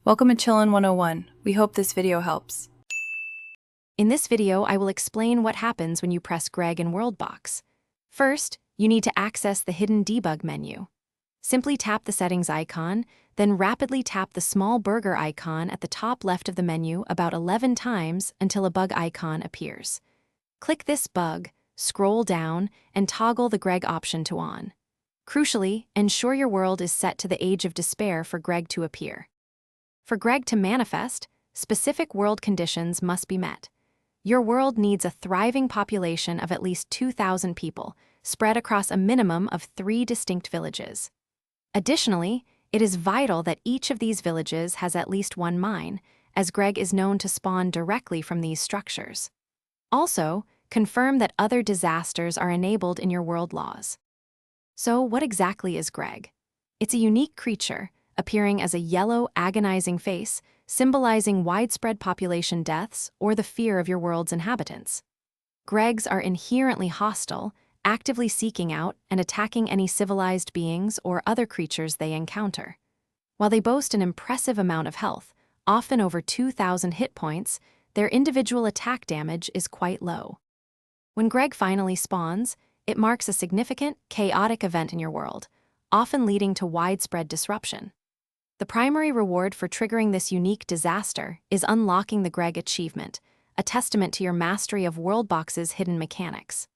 Welcome to Chillin' 101. We hope this video helps. In this video, I will explain what happens when you press Greg in Worldbox. First, you need to access the hidden debug menu. Simply tap the settings icon, then rapidly tap the small burger icon at the top left of the menu about 11 times until a bug icon appears. Click this bug, scroll down, and toggle the Greg option to on. Crucially, ensure your world is set to the age of despair for Greg to appear. For Greg to manifest, specific world conditions must be met. Your world needs a thriving population of at least 2,000 people, spread across a minimum of 3 distinct villages. Additionally, it is vital that each of these villages has at least one mine, as Greg is known to spawn directly from these structures. Also, confirm that other disasters are enabled in your world laws. So, what exactly is Greg? It's a unique creature, appearing as a yellow, agonizing face, symbolizing widespread population deaths or the fear of your world's inhabitants. Gregs are inherently hostile, actively seeking out and attacking any civilized beings or other creatures they encounter. While they boast an impressive amount of health, often over 2,000 hit points, their individual attack damage is quite low. When Greg finally spawns, it marks a significant, chaotic event in your world, often leading to widespread disruption. The primary reward for triggering this unique disaster is unlocking the Greg achievement, a testament to your mastery of Worldbox's hidden mechanics.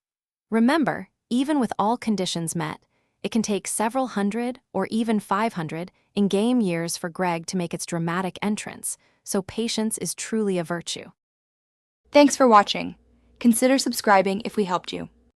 Remember, even with all conditions met, it can take several hundred or even 500 in-game years for Greg to make its dramatic entrance, so patience is truly a virtue. Thanks for watching. Consider subscribing if we helped you.